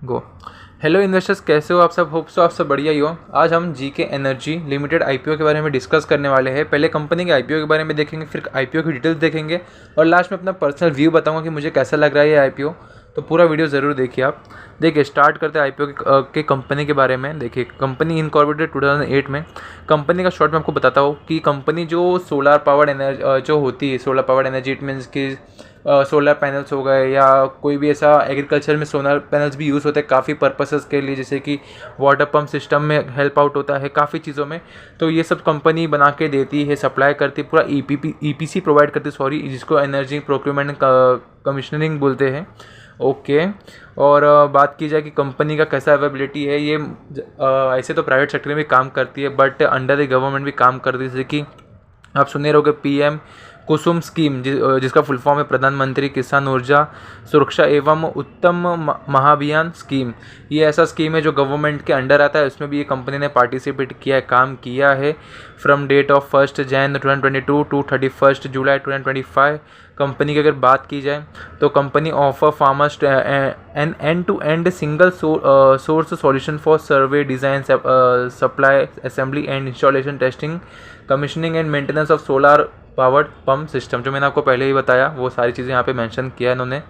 गो। Hello investors, कैसे हो आप सब? होप सो आप सब बढ़िया ही हो। आज हम जीके एनर्जी लिमिटेड आईपीओ के बारे में डिस्कस करने वाले हैं। पहले कंपनी के आईपीओ के बारे में देखेंगे, फिर आईपीओ की डिटेल्स देखेंगे और लास्ट में अपना पर्सनल व्यू बताऊंगा कि मुझे कैसा लग रहा है ये आईपीओ। तो पूरा वीडियो ज़रूर देखिए आप। देखिए, स्टार्ट करते हैं आईपीओ के कंपनी के बारे में। देखिए, कंपनी इनकॉर्पोरेटेड 2008 में। कंपनी का शॉर्ट में आपको बताता हूँ कि कंपनी जो सोलर पावर्ड एनर्जी जो होती है, solar powered energy, it means कि सोलर पैनल्स हो गए या कोई भी ऐसा एग्रीकल्चर में सोलर पैनल्स भी यूज़ होते हैं काफ़ी पर्पसेस के लिए, जैसे कि वाटर पंप सिस्टम में हेल्प आउट होता है काफ़ी चीज़ों में। तो ये सब कंपनी बना के देती है, सप्लाई करती है, पूरा ईपीसी प्रोवाइड करती है, सॉरी, जिसको एनर्जी प्रोक्योरमेंट कमिश्नरिंग बोलते हैं। ओके। और बात की जाए कि कंपनी का कैसा अवेबिलिटी है, ये ऐसे तो प्राइवेट सेक्टर में भी काम करती है बट अंडर द गवर्नमेंट भी काम करती है। जैसे कि आप सुने रहोगे पीएम कुसुम स्कीम, जिसका फुल फॉर्म है प्रधानमंत्री किसान ऊर्जा सुरक्षा एवं उत्तम महाभियान स्कीम। ये ऐसा स्कीम है जो गवर्नमेंट के अंडर आता है, उसमें भी ये कंपनी ने पार्टिसिपेट किया है, काम किया है। From date of 1 January 2022 to 31 July 2025। Company की अगर बात की जाए तो company offer farmers an end to end single source solution for survey design supply assembly and installation testing commissioning and maintenance of solar powered pump system. जो मैंने आपको पहले ही बताया वो सारी चीज़ें यहाँ पे मेंशन किया है इन्होंने।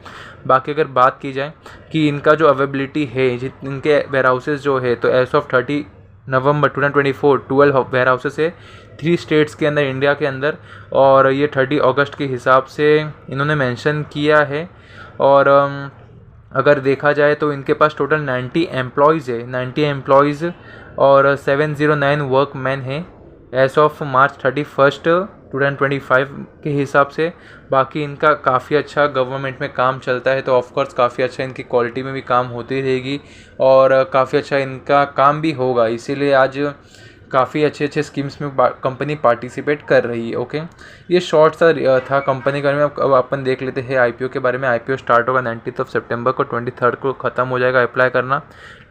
बाकी अगर बात की जाए कि इनका जो अवेबिलिटी है, इनके वेयर हाउसेज जो है, तो as of 30 November 2024 12 warehouses है 3 स्टेट्स के अंदर, इंडिया के अंदर। और ये 30 अगस्त के हिसाब से इन्होंने मेंशन किया है। और अगर देखा जाए तो इनके पास टोटल 90 एम्प्लॉयज़ है, 90 एम्प्लॉयज़ और 709 वर्कमैन हैं एज ऑफ मार्च 31 2025 के हिसाब से। बाकी इनका काफ़ी अच्छा गवर्नमेंट में काम चलता है, तो ऑफकोर्स काफ़ी अच्छा इनकी क्वालिटी में भी काम होती रहेगी और काफ़ी अच्छा इनका काम भी होगा, इसीलिए आज काफ़ी अच्छे अच्छे स्कीम्स में कंपनी पार्टिसिपेट कर रही है। ओके, ये शॉर्ट सा था कंपनी के बारे में। अब अपन देख लेते हैं आईपीओ के बारे में। आईपीओ स्टार्ट होगा 19 सितंबर को, 23 को ख़त्म हो जाएगा अप्लाई करना।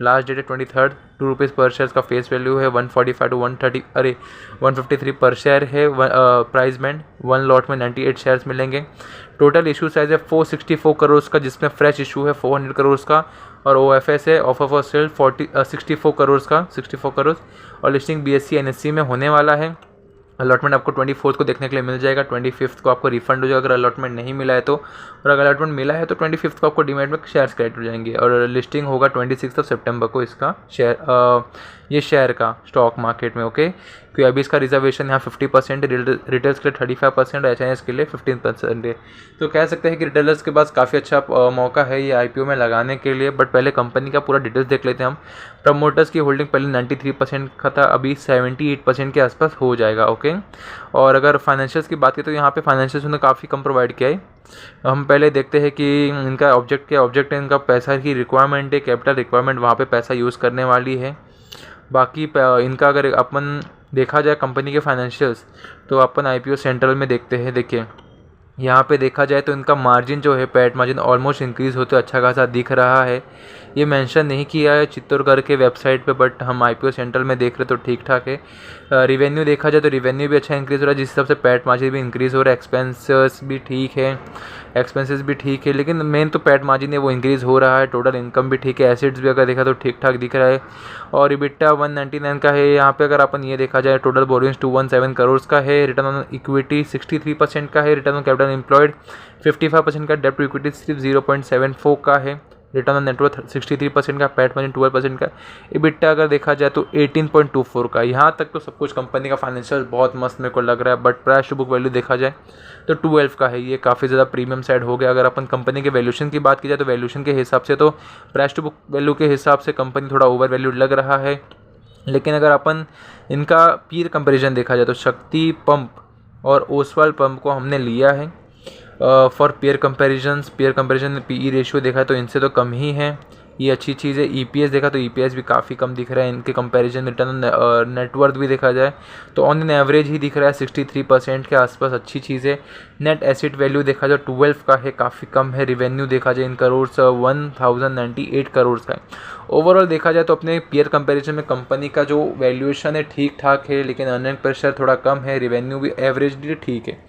लास्ट डेट है 23। ₹2 पर शेयर का फेस वैल्यू है 145 टू 153 पर शेयर है। प्राइस बैंड 1 लॉट में 98 शेयर्स मिलेंगे। टोटल इशू साइज है 464 करोड़ का, जिसमें फ्रेश इशू है 400 करोड़ का और OFS है ऑफर फॉर सेल 64 करोड़ का, 64 करोड़। और लिस्टिंग BSE NSE में होने वाला है। अलॉटमेंट आपको 24 को देखने के लिए मिल जाएगा। 25 को आपको रिफंड हो जाएगा अगर अलॉटमेंट नहीं मिला है तो, और अगर अलॉटमेंट मिला है तो 25 को आपको डीमैट में शेयर्स क्रेडिट हो जाएंगे। और लिस्टिंग होगा 26 सितंबर को इसका ये शेयर का स्टॉक मार्केट में। ओके, क्योंकि अभी इसका रिजर्वेशन यहाँ 50% है, रिटेल्स के लिए 35% और HINs के लिए 15% है। तो कह सकते हैं कि रिटेलर्स के पास काफ़ी अच्छा मौका है ये IPO में लगाने के लिए। बट पहले कंपनी का पूरा डिटेल्स देख लेते हैं हम। प्रमोटर्स की होल्डिंग पहले 93% का था, अभी 78% के आसपास हो जाएगा। ओके, और अगर फाइनेंशियल्स की बात करें तो यहाँ पे फाइनेंशियल्स उन्होंने काफ़ी कम प्रोवाइड किया है। हम पहले देखते हैं कि इनका ऑब्जेक्ट है, इनका पैसा की रिक्वायरमेंट है, कैपिटल रिक्वायरमेंट, वहाँ पे पैसा यूज़ करने वाली है। बाकी इनका अगर अपन देखा जाए कंपनी के फाइनेंशियल्स, तो अपन IPO सेंट्रल में देखते हैं। देखिए, यहाँ पे देखा जाए तो इनका मार्जिन जो है, पैट मार्जिन ऑलमोस्ट इंक्रीज़ होते अच्छा खासा दिख रहा है। ये मेंशन नहीं किया है चित्तौड़गढ़ के वेबसाइट पे, बट हम IPO सेंट्रल में देख रहे तो ठीक ठाक है। रिवेन्यू देखा जाए तो रिवेन्यू भी अच्छा इंक्रीज़ हो रहा है, जिस हिसाब से पैट मार्जिन भी इंक्रीज़ हो रहा है। एक्सपेंसेस भी ठीक है, लेकिन मेन तो पैट मार्जिन है वो इंक्रीज़ हो रहा है। टोटल इनकम भी ठीक है, एसेट्स भी अगर देखा तो ठीक ठाक दिख रहा है। और EBITDA 199 का है। यहाँ पे अगर अपन ये देखा जाए टोटल बोरिंग्स 217 करोड़ का है। रिटर्न ऑन इक्विटी 63% का है। रिटर्न ऑन कैपिटल एम्प्लॉयड 55% का। डेप्ट टू इक्विटी सिर्फ 0.74 का है। रिटर्न ऑन नेटवर्थ 63% का। पैट मार्जिन 12% का। EBITDA अगर देखा जाए तो 18.24 का। यहाँ तक तो सब कुछ कंपनी का फाइनेंशियल बहुत मस्त मेरे को लग रहा है। But price to book value देखा जाए तो 12 का है, ये काफ़ी ज़्यादा प्रीमियम साइड हो गया। अगर अपन कंपनी के वैल्यूशन की बात की जाए तो वैल्यूशन के हिसाब से तो प्राइस टू बुक वैल्यू के हिसाब से कंपनी थोड़ा ओवर वैल्यूड लग रहा है। लेकिन अगर अपन इनका पीर कंपैरिजन देखा जाए तो शक्ति पंप और ओसवाल पंप को हमने लिया है फॉर पेयर कंपैरिजन में PE रेशियो देखा तो इनसे तो कम ही है, ये अच्छी चीज़ है। EPS देखा तो EPS भी काफ़ी कम दिख रहा है इनके कंपैरिजन में। रिटर्न नेटवर्थ भी देखा जाए तो ऑन एन एवरेज ही दिख रहा है 63% के आसपास, अच्छी चीज़ है। नेट एसेट वैल्यू देखा जाए 12 का है, काफ़ी कम है। रिवेन्यू देखा जाए इन करोड़ 1098 करोड़ का है। ओवरऑल देखा जाए तो अपने पीयर कंपैरिजन में कंपनी का जो वैल्यूएशन है ठीक ठाक है, लेकिन अर्निंग पर शेयर थोड़ा कम है। रिवेन्यू भी एवरेजली ठीक है।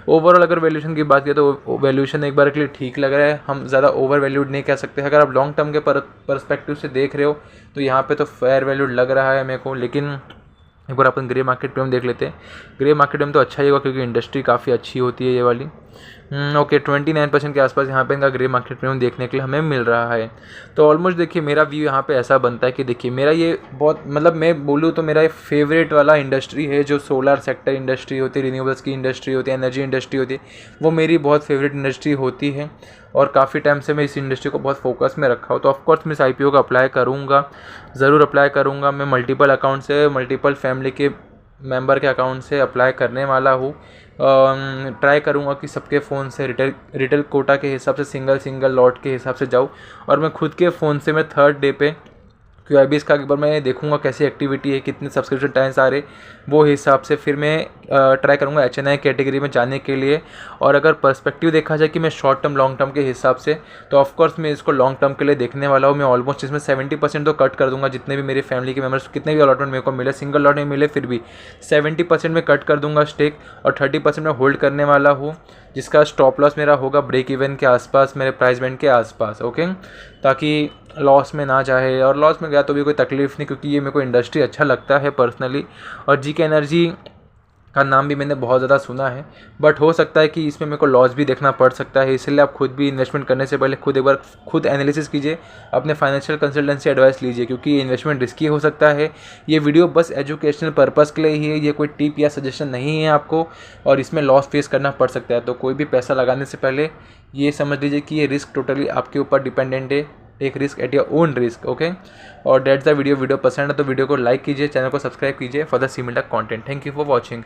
ओवरऑल अगर वैल्यूएशन की बात करें तो वैल्यूएशन एक बार के लिए ठीक लग रहा है, हम ज़्यादा ओवर वैल्यूड नहीं कह सकते। अगर आप लॉन्ग टर्म के परस्पेक्टिव से देख रहे हो तो यहाँ पे तो फेयर वैल्यूड लग रहा है मेरे को। लेकिन एक बार अपन ग्रे मार्केट पे हम देख लेते हैं। ग्रे मार्केट में तो अच्छा ही होगा क्योंकि इंडस्ट्री काफ़ी अच्छी होती है ये वाली। ओके 29% के आसपास यहाँ पे इनका ग्रे मार्केट प्रीमियम देखने के लिए हमें मिल रहा है। तो ऑलमोस्ट देखिए मेरा व्यू यहाँ पे ऐसा बनता है कि देखिए मेरा ये बहुत मतलब मैं बोलूँ तो मेरा ये फेवरेट वाला इंडस्ट्री है जो सोलर सेक्टर इंडस्ट्री होती है, रिन्यूएबल्स की इंडस्ट्री होती है, एनर्जी इंडस्ट्री होती है, वो मेरी बहुत फेवरेट इंडस्ट्री होती है और काफ़ी टाइम से मैं इस इंडस्ट्री को बहुत फोकस में रखा हूँ। तो ऑफकोर्स मैं इस IPO का अप्लाई करूँगा, ज़रूर अप्लाई करूँगा। मैं मल्टीपल अकाउंट से, मल्टीपल फैमिली के मेंबर के अकाउंट से अप्लाई करने वाला हूँ। ट्राई करूँगा कि सबके फ़ोन से रिटेल कोटा के हिसाब से सिंगल लॉट के हिसाब से जाऊँ और मैं खुद के फ़ोन से मैं थर्ड डे पे QIBs का एक बार मैं देखूंगा कैसी एक्टिविटी है, कितने सब्सक्रिप्शन टाइम्स आ रहे, वो हिसाब से फिर मैं ट्राई करूंगा HNI कैटेगरी में जाने के लिए। और अगर पर्सपेक्टिव देखा जाए कि मैं शॉर्ट टर्म लॉन्ग टर्म के हिसाब से तो ऑफकोर्स मैं इसको लॉन्ग टर्म के लिए देखने वाला हूँ। मैं ऑलमोस्ट इसमें 70% तो कट कर दूंगा, जितने भी मेरे फैमिली के मेम्बर्स कितने भी अलॉटमेंट मेरे को मिले, सिंगल लॉट में मिले फिर भी 70% में कट कर दूंगा स्टेक और 30% में होल्ड करने वाला हूँ, जिसका स्टॉप लॉस मेरा होगा ब्रेक इवन के आसपास, मेरे प्राइस बैंड के आसपास। ओके, ताकि लॉस में ना जाए, और लॉस में गया तो भी कोई तकलीफ़ नहीं क्योंकि ये मेरे को इंडस्ट्री अच्छा लगता है पर्सनली। और GK एनर्जी का नाम भी मैंने बहुत ज़्यादा सुना है, बट हो सकता है कि इसमें मेरे को लॉस भी देखना पड़ सकता है। इसलिए आप खुद भी इन्वेस्टमेंट करने से पहले खुद एक बार खुद एनालिसिस कीजिए, अपने फाइनेंशियल कंसल्टेंट से एडवाइस लीजिए क्योंकि ये इन्वेस्टमेंट रिस्की हो सकता है। ये वीडियो बस एजुकेशनल पर्पज़ के लिए ही है, ये कोई टिप या सजेशन नहीं है आपको, और इसमें लॉस फेस करना पड़ सकता है। तो कोई भी पैसा लगाने से पहले ये समझ लीजिए कि ये रिस्क टोटली आपके ऊपर डिपेंडेंट है, एक risk at your own risk. Okay, और डेट्स द वीडियो पसंद है तो वीडियो को लाइक कीजिए, चैनल को सब्सक्राइब कीजिए for the similar content. Thank you for watching.